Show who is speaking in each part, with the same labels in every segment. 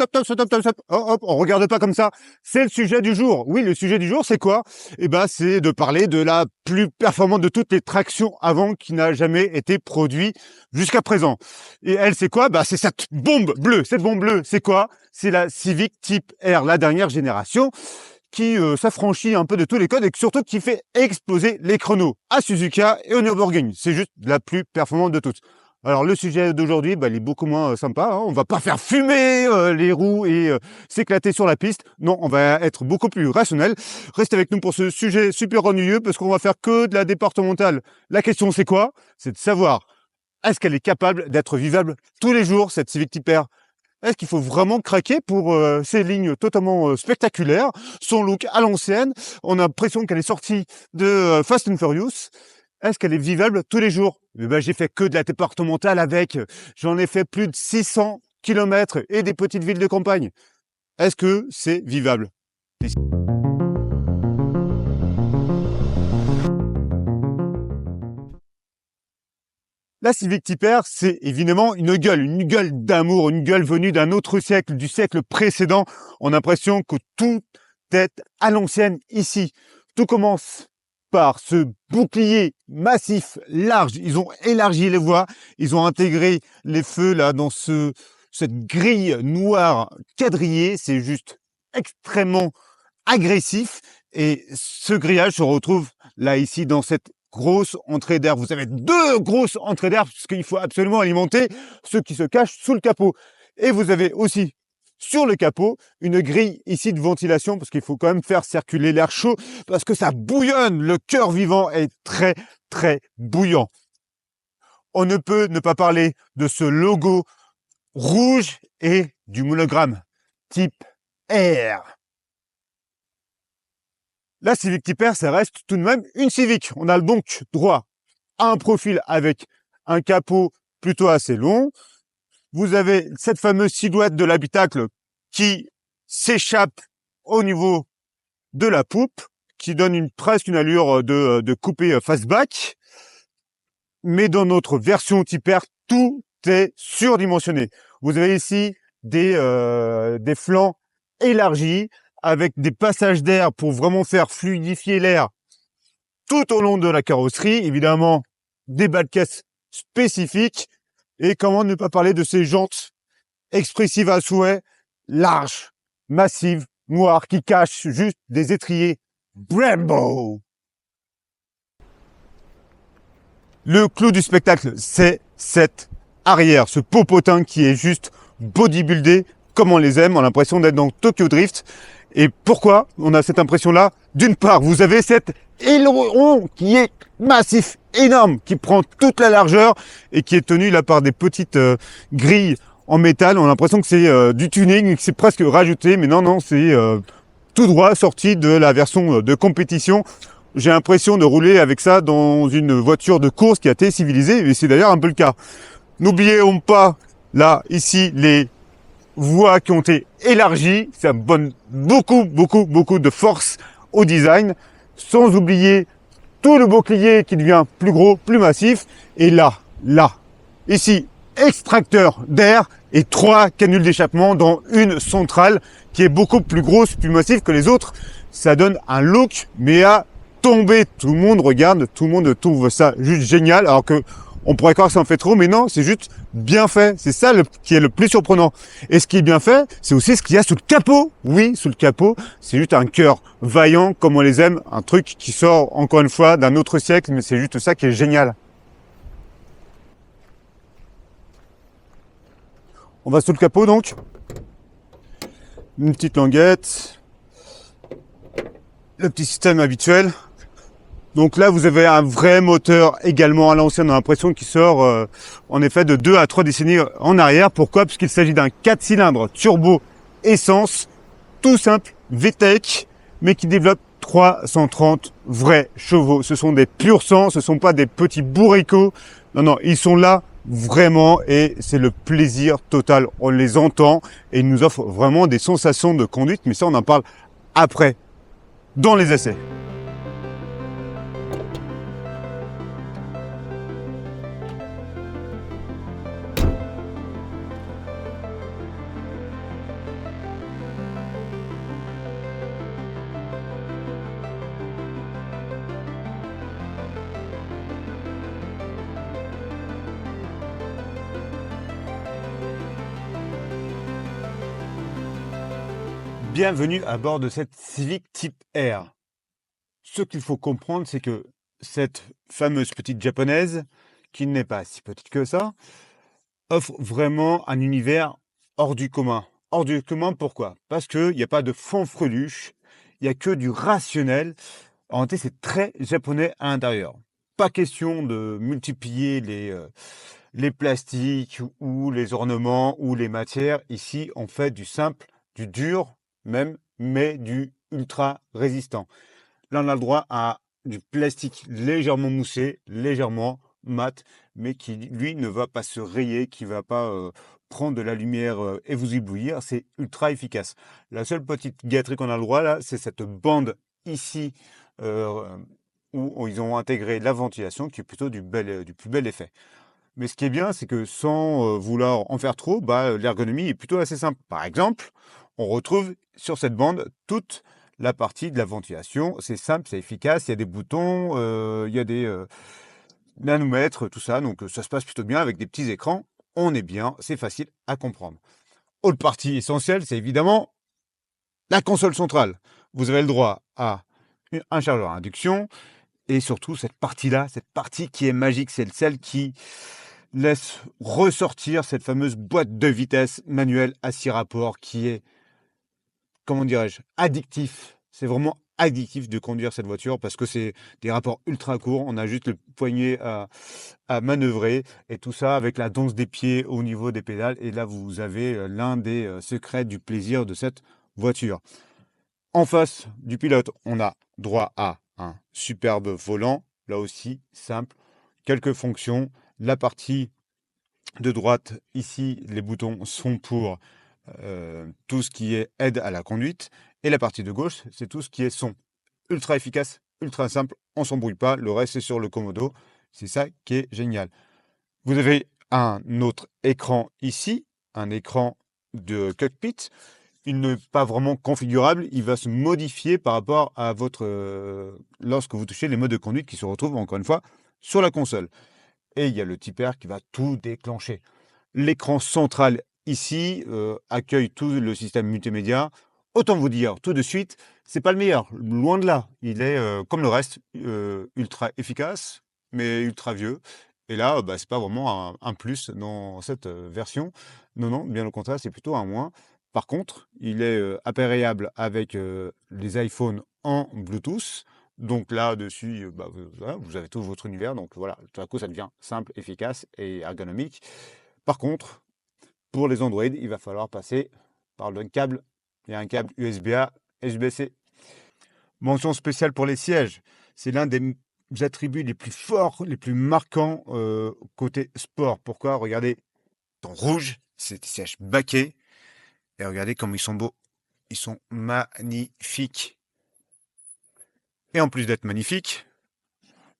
Speaker 1: stop. Hop, on regarde pas comme ça. C'est le sujet du jour. Oui, le sujet du jour, c'est quoi? Eh ben, c'est de parler de la plus performante de toutes les tractions avant qui n'a jamais été produite jusqu'à présent. Et elle, c'est quoi? Bah, c'est cette bombe bleue. Cette bombe bleue, c'est quoi? C'est la Civic Type R, la dernière génération, qui s'affranchit un peu de tous les codes et surtout qui fait exploser les chronos à Suzuka et au Nürburgring. C'est juste la plus performante de toutes. Alors le sujet d'aujourd'hui, bah, il est beaucoup moins sympa. Hein. On va pas faire fumer les roues et s'éclater sur la piste. Non, on va être beaucoup plus rationnel. Restez avec nous pour ce sujet super ennuyeux parce qu'on va faire que de la départementale. La question c'est quoi? C'est de savoir est-ce qu'elle est capable d'être vivable tous les jours, cette Civic Type R? Est-ce qu'il faut vraiment craquer pour ces lignes totalement spectaculaires, son look à l'ancienne? On a l'impression qu'elle est sortie de Fast and Furious. Est-ce qu'elle est vivable tous les jours? Eh ben, j'ai fait que de la départementale avec. J'en ai fait plus de 600 kilomètres et des petites villes de campagne. Est-ce que c'est vivable? La Civic Type R, c'est évidemment une gueule d'amour, une gueule venue d'un autre siècle, du siècle précédent. On a l'impression que tout est à l'ancienne ici. Tout commence par ce bouclier massif, large. Ils ont élargi les voies, ils ont intégré les feux là dans cette grille noire quadrillée. C'est juste extrêmement agressif. Et ce grillage se retrouve là ici dans cette grosse entrée d'air. Vous avez deux grosses entrées d'air puisqu'il faut absolument alimenter ceux qui se cachent sous le capot. Et vous avez aussi sur le capot une grille ici de ventilation parce qu'il faut quand même faire circuler l'air chaud parce que ça bouillonne. Le cœur vivant est très très bouillant. On ne peut ne pas parler de ce logo rouge et du monogramme Type R. La Civic Type R, ça reste tout de même une Civic. On a donc droit à un profil avec un capot plutôt assez long. Vous avez cette fameuse silhouette de l'habitacle qui s'échappe au niveau de la poupe, qui donne presque une allure de coupé fastback. Mais dans notre version Type R, tout est surdimensionné. Vous avez ici des flancs élargis, avec des passages d'air pour vraiment faire fluidifier l'air tout au long de la carrosserie. Évidemment, des bas de caisse spécifiques. Et comment ne pas parler de ces jantes expressives à souhait, larges, massives, noires, qui cachent juste des étriers Brembo. Le clou du spectacle, c'est cette arrière, ce popotin qui est juste bodybuildé comme on les aime. On a l'impression d'être dans Tokyo Drift. Et pourquoi on a cette impression-là? D'une part, vous avez cet aileron qui est massif, énorme, qui prend toute la largeur et qui est tenu là par des petites grilles en métal. On a l'impression que c'est du tuning, que c'est presque rajouté, mais non, c'est tout droit sorti de la version de compétition. J'ai l'impression de rouler avec ça dans une voiture de course qui a été civilisée, et c'est d'ailleurs un peu le cas. N'oublions pas, là, ici, les voies qui ont été élargies, ça donne beaucoup de force au design, sans oublier tout le bouclier qui devient plus gros, plus massif, et là, ici, extracteur d'air et 3 canules d'échappement dans une centrale qui est beaucoup plus grosse, plus massive que les autres. Ça donne un look, mais à tomber. Tout le monde regarde, tout le monde trouve ça juste génial, alors que on pourrait croire que ça en fait trop, mais non, c'est juste bien fait. C'est ça qui est le plus surprenant. Et ce qui est bien fait, c'est aussi ce qu'il y a sous le capot. Oui, sous le capot, c'est juste un cœur vaillant, comme on les aime. Un truc qui sort, encore une fois, d'un autre siècle, mais c'est juste ça qui est génial. On va sous le capot, donc. Une petite languette. Le petit système habituel. Donc là, vous avez un vrai moteur également à l'ancienne. On a l'impression qu'il sort en effet de 2 à 3 décennies en arrière. Pourquoi? Parce qu'il s'agit d'un 4 cylindres turbo essence, tout simple, VTEC, mais qui développe 330 vrais chevaux. Ce sont des purs sang, ce ne sont pas des petits bourricots. Non, ils sont là vraiment et c'est le plaisir total. On les entend et ils nous offrent vraiment des sensations de conduite. Mais ça, on en parle après, dans les essais. Bienvenue à bord de cette Civic Type R. Ce qu'il faut comprendre, c'est que cette fameuse petite japonaise, qui n'est pas si petite que ça, offre vraiment un univers hors du commun. Hors du commun, pourquoi? Parce qu'il n'y a pas de fanfreluche, il n'y a que du rationnel. En réalité, c'est très japonais à l'intérieur. Pas question de multiplier les plastiques ou les ornements ou les matières. Ici, on fait du simple, du dur même, mais du ultra résistant. Là, on a le droit à du plastique légèrement moussé, légèrement mat, mais qui, lui, ne va pas se rayer, qui va pas prendre de la lumière et vous éblouir. C'est ultra efficace. La seule petite gâterie qu'on a le droit, là, c'est cette bande ici euh, où ils ont intégré la ventilation, qui est plutôt du plus bel effet. Mais ce qui est bien, c'est que sans vouloir en faire trop, l'ergonomie est plutôt assez simple. Par exemple, on retrouve sur cette bande toute la partie de la ventilation. C'est simple, c'est efficace. Il y a des boutons, il y a des nanomètres, tout ça. Donc ça se passe plutôt bien avec des petits écrans. On est bien, c'est facile à comprendre. Autre partie essentielle, c'est évidemment la console centrale. Vous avez le droit à un chargeur à induction et surtout cette partie-là, cette partie qui est magique, c'est celle qui laisse ressortir cette fameuse boîte de vitesse manuelle à 6 rapports qui est, comment dirais-je, addictif. C'est vraiment addictif de conduire cette voiture parce que c'est des rapports ultra courts. On a juste le poignet à manœuvrer et tout ça avec la danse des pieds au niveau des pédales. Et là, vous avez l'un des secrets du plaisir de cette voiture. En face du pilote, on a droit à un superbe volant. Là aussi, simple. Quelques fonctions. La partie de droite, ici, les boutons sont pour tout ce qui est aide à la conduite. Et la partie de gauche, c'est tout ce qui est son. Ultra efficace, ultra simple, on s'embrouille pas. Le reste, c'est sur le commodo. C'est ça qui est génial. Vous avez un autre écran ici, un écran de cockpit. Il n'est pas vraiment configurable, il va se modifier par rapport à votre lorsque vous touchez les modes de conduite qui se retrouvent encore une fois sur la console. Et il y a le Type R qui va tout déclencher. L'écran central ici accueille tout le système multimédia. Autant vous dire tout de suite, c'est pas le meilleur, loin de là. Il est comme le reste, ultra efficace, mais ultra vieux. Et là, c'est pas vraiment un plus dans cette version. Non, non, bien au contraire, c'est plutôt un moins. Par contre, il est appareillable avec les iPhones en Bluetooth. Donc là-dessus, voilà, vous avez tout votre univers. Donc voilà, tout à coup, ça devient simple, efficace et ergonomique. Par contre, pour les Android, il va falloir passer par le câble. Il y a un câble USB-A, USB-C. Mention spéciale pour les sièges. C'est l'un des attributs les plus forts, les plus marquants côté sport. Pourquoi? Regardez, en rouge, c'est des sièges baquets. Et regardez comme ils sont beaux. Ils sont magnifiques. Et en plus d'être magnifiques,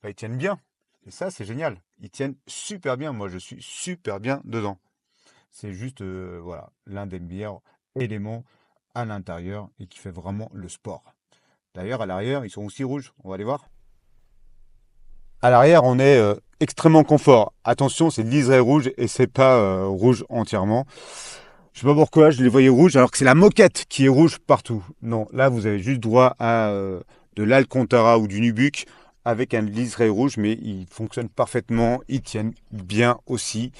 Speaker 1: ils tiennent bien. Et ça, c'est génial. Ils tiennent super bien. Moi, je suis super bien dedans. C'est juste voilà, l'un des meilleurs éléments à l'intérieur et qui fait vraiment le sport. D'ailleurs, à l'arrière, ils sont aussi rouges. On va les voir. À l'arrière, on est extrêmement confort. Attention, c'est liseré rouge et c'est pas rouge entièrement. Je sais pas pourquoi je les voyais rouges alors que c'est la moquette qui est rouge partout. Non, là, vous avez juste droit à de l'Alcantara ou du Nubuck avec un liseré rouge, mais ils fonctionnent parfaitement, ils tiennent bien aussi.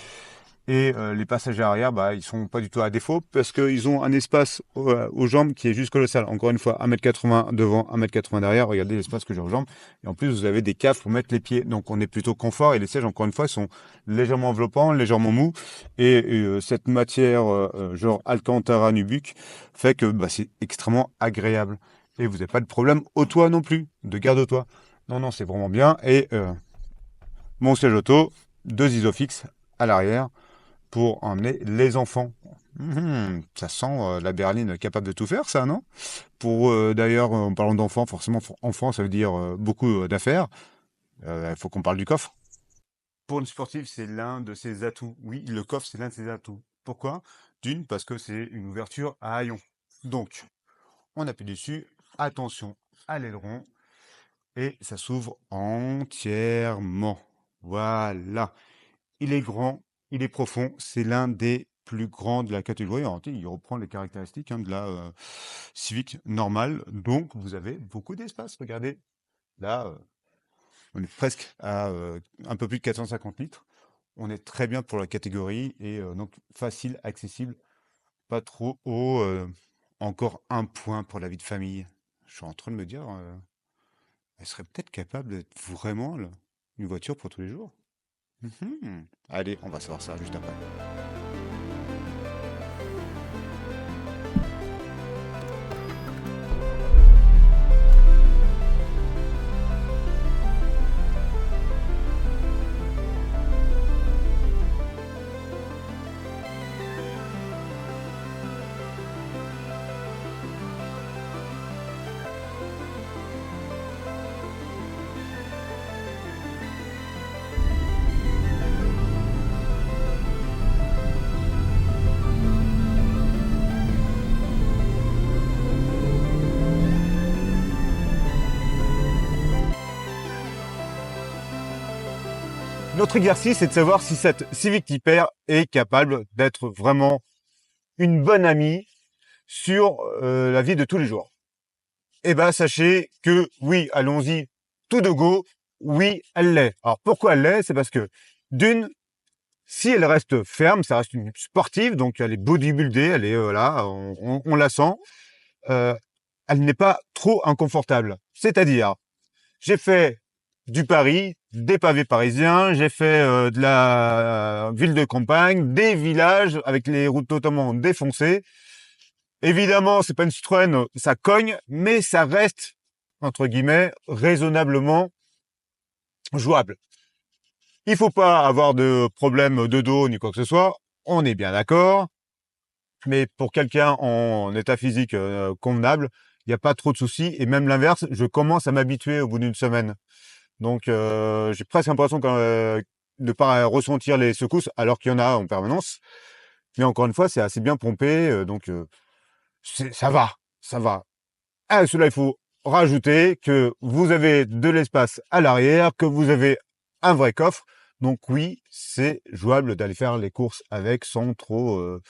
Speaker 1: Et les passagers arrière, ils sont pas du tout à défaut parce qu'ils ont un espace aux jambes qui est juste colossal. Encore une fois, 1,80 m devant, 1,80 m derrière. Regardez l'espace que j'ai aux jambes. Et en plus, vous avez des caves pour mettre les pieds. Donc, on est plutôt confort. Et les sièges, encore une fois, sont légèrement enveloppants, légèrement mous. Et cette matière, genre Alcantara Nubuck, fait que c'est extrêmement agréable. Et vous n'avez pas de problème au toit non plus, de garde au toit. Non, non, c'est vraiment bien. Et mon siège auto, 2 isofix à l'arrière pour emmener les enfants. Ça sent la berline capable de tout faire, ça, non? Pour d'ailleurs, en parlant d'enfants, forcément, enfant, ça veut dire beaucoup d'affaires. Il faut qu'on parle du coffre. Pour une sportive, c'est l'un de ses atouts. Oui, le coffre, c'est l'un de ses atouts. Pourquoi? D'une, parce que c'est une ouverture à haillons. Donc, on appuie dessus. Attention à l'aileron. Et ça s'ouvre entièrement. Voilà. Il est grand, il est profond. C'est l'un des plus grand de la catégorie. Alors, il reprend les caractéristiques de la Civic normale. Donc, vous avez beaucoup d'espace. Regardez, là, on est presque à un peu plus de 450 litres. On est très bien pour la catégorie et donc facile, accessible, pas trop haut. Encore un point pour la vie de famille. Je suis en train de me dire, elle serait peut-être capable d'être vraiment là, une voiture pour tous les jours. Mhm. Allez, on va savoir ça juste après. Notre exercice est de savoir si cette Civic Type R est capable d'être vraiment une bonne amie sur la vie de tous les jours. Eh ben, sachez que oui, allons-y, tout de go, oui, elle l'est. Alors pourquoi elle l'est? C'est parce que d'une, si elle reste ferme, ça reste une sportive, donc elle est bodybuildée, elle est là, on la sent. Elle n'est pas trop inconfortable. C'est-à-dire, j'ai fait du Paris, des pavés parisiens, j'ai fait de la ville de campagne, des villages avec les routes totalement défoncées. Évidemment, c'est pas une Citroën, ça cogne, mais ça reste, entre guillemets, raisonnablement jouable. Il faut pas avoir de problème de dos ni quoi que ce soit, on est bien d'accord. Mais pour quelqu'un en état physique convenable, il n'y a pas trop de soucis. Et même l'inverse, je commence à m'habituer au bout d'une semaine. Donc j'ai presque l'impression de ne pas ressentir les secousses, alors qu'il y en a en permanence. Mais encore une fois, c'est assez bien pompé, donc ça va, ça va. À cela, il faut rajouter que vous avez de l'espace à l'arrière, que vous avez un vrai coffre. Donc oui, c'est jouable d'aller faire les courses avec sans trop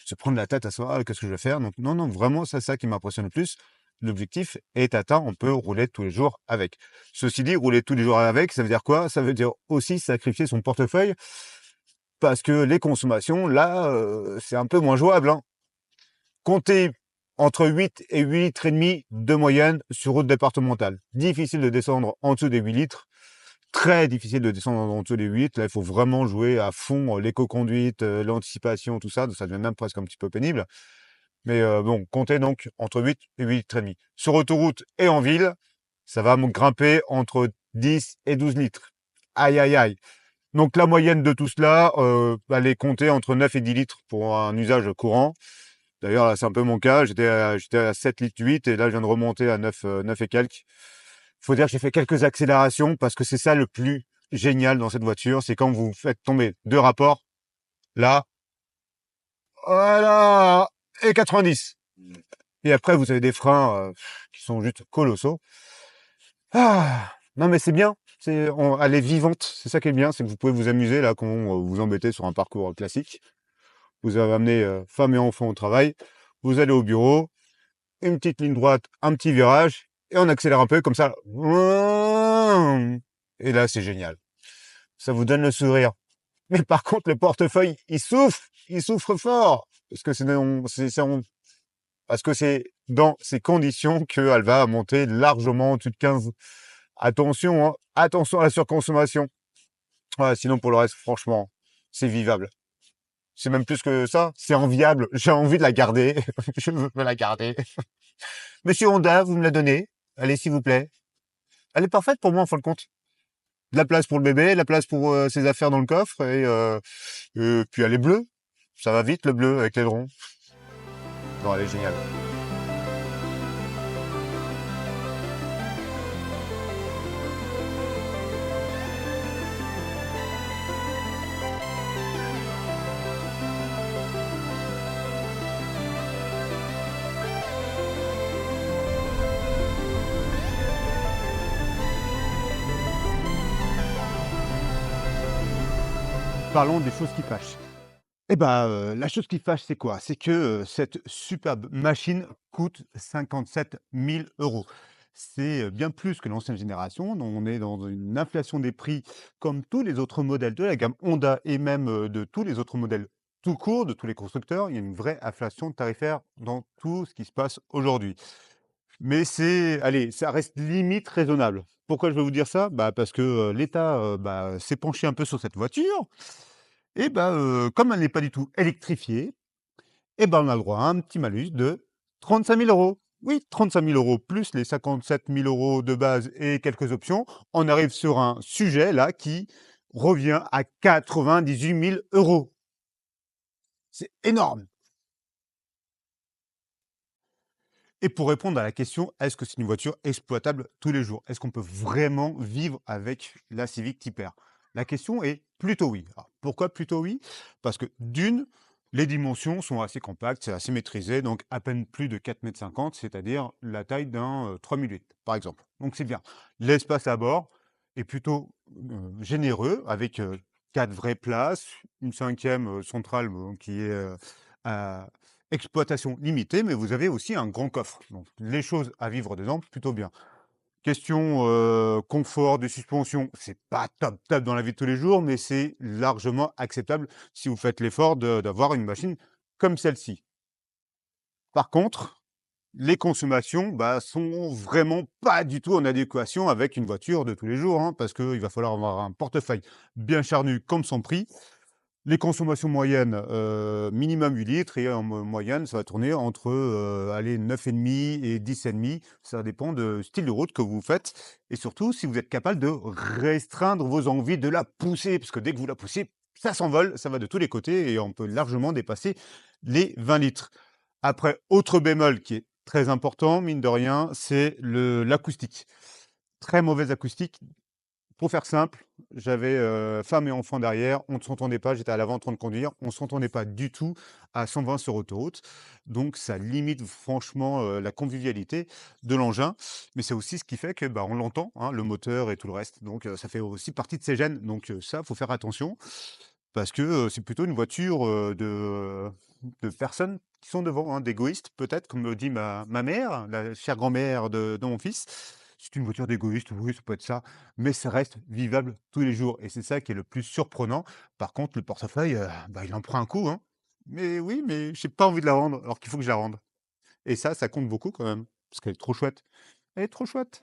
Speaker 1: se prendre la tête à savoir qu'est-ce que je vais faire. Donc non, non, vraiment, c'est ça qui m'impressionne le plus. L'objectif est atteint, on peut rouler tous les jours avec. Ceci dit, rouler tous les jours avec, ça veut dire quoi? Ça veut dire aussi sacrifier son portefeuille, parce que les consommations, là, c'est un peu moins jouable. Comptez entre 8 et 8 litres et demi de moyenne sur route départementale. Difficile de descendre en dessous des 8 litres. Très difficile de descendre en dessous des 8. Là, il faut vraiment jouer à fond l'éco-conduite, l'anticipation, tout ça. Donc, ça devient même presque un petit peu pénible. Mais bon, comptez donc entre 8 et 8 litres et demi. Sur autoroute et en ville, ça va me grimper entre 10 et 12 litres. Aïe, aïe, aïe. Donc la moyenne de tout cela, elle compter entre 9 et 10 litres pour un usage courant. D'ailleurs, là, c'est un peu mon cas. J'étais à 7 litres 8 et là, je viens de remonter à 9 et quelques. Faut dire que j'ai fait quelques accélérations parce que c'est ça le plus génial dans cette voiture. C'est quand vous faites tomber deux rapports. Là, voilà, et 90. Et après, vous avez des freins qui sont juste colossaux. Ah, non, mais c'est bien. Elle est vivante. C'est ça qui est bien, c'est que vous pouvez vous amuser là quand vous embêtez sur un parcours classique. Vous avez amené femme et enfant au travail. Vous allez au bureau, une petite ligne droite, un petit virage, et on accélère un peu comme ça. Et là, c'est génial. Ça vous donne le sourire. Mais par contre, le portefeuille, il souffre fort. Parce que c'est dans ces conditions qu'elle va monter largement au-dessus de 15. Attention, attention à la surconsommation. Ouais, sinon, pour le reste, franchement, c'est vivable. C'est même plus que ça, c'est enviable. J'ai envie de la garder. Je veux la garder. Monsieur Honda, vous me la donnez? Allez, s'il vous plaît. Elle est parfaite pour moi, en fin de compte. De la place pour le bébé, de la place pour ses affaires dans le coffre, et puis elle est bleue. Ça va vite, le bleu, avec l'aileron. Non, elle est géniale. Parlons des choses qui fâchent. Et bah, la chose qui fâche, c'est quoi? C'est que, cette superbe machine coûte 57 000 €. C'est, bien plus que l'ancienne génération, dont on est dans une inflation des prix comme tous les autres modèles de la gamme Honda et même, de tous les autres modèles tout court, de tous les constructeurs. Il y a une vraie inflation tarifaire dans tout ce qui se passe aujourd'hui. Mais c'est allez, ça reste limite raisonnable. Pourquoi je vais vous dire ça? Bah, parce que, l'État, bah, s'est penché un peu sur cette voiture et bah, comme elle n'est pas du tout électrifiée et ben, on a le droit à un petit malus de 35 000 €. Oui, 35 000 € plus les 57 000 € de base et quelques options. On arrive sur un sujet là qui revient à 98 000 €. C'est énorme! Et pour répondre à la question: «Est-ce que c'est une voiture exploitable tous les jours? Est-ce qu'on peut vraiment vivre avec la Civic Type R?» La question est plutôt oui. Alors pourquoi plutôt oui? Parce que d'une, les dimensions sont assez compactes, c'est assez maîtrisé, donc à peine plus de 4,50 m, c'est-à-dire la taille d'un, 3008 par exemple. Donc c'est bien. L'espace à bord est plutôt, généreux avec, 4 vraies places, une cinquième e centrale, bon qui est, à exploitation limitée, mais vous avez aussi un grand coffre. Donc les choses à vivre dedans, plutôt bien. Question, confort de suspension, c'est pas top top dans la vie de tous les jours, mais c'est largement acceptable si vous faites l'effort d'avoir une machine comme celle-ci. Par contre, les consommations, bah, sont vraiment pas du tout en adéquation avec une voiture de tous les jours, hein, parce qu'il va falloir avoir un portefeuille bien charnu comme son prix. Les consommations moyennes, minimum 8 litres et en moyenne, ça va tourner entre, allez 9,5 et 10,5. Ça dépend de style de route que vous faites et surtout si vous êtes capable de restreindre vos envies de la pousser, parce que dès que vous la poussez, ça s'envole, ça va de tous les côtés et on peut largement dépasser les 20 litres. Après, autre bémol qui est très important, mine de rien, c'est l'acoustique. Très mauvaise acoustique. Pour faire simple, j'avais, femme et enfant derrière, on ne s'entendait pas, j'étais à l'avant en train de conduire, on ne s'entendait pas du tout à 120 sur autoroute. Donc ça limite franchement, la convivialité de l'engin. Mais c'est aussi ce qui fait que, bah, on l'entend, hein, le moteur et tout le reste. Donc ça fait aussi partie de ces gènes. Donc ça, faut faire attention parce que, c'est plutôt une voiture, de personnes qui sont devant, hein, d'égoïstes peut-être, comme me dit ma mère, la chère grand-mère de mon fils. C'est une voiture d'égoïste, oui, ça peut être ça, mais ça reste vivable tous les jours et c'est ça qui est le plus surprenant. Par contre, le portefeuille, bah, il en prend un coup, hein. Mais oui, mais j'ai pas envie de la rendre alors qu'il faut que je la rende et ça compte beaucoup quand même, parce qu'elle est trop chouette. Elle est trop chouette!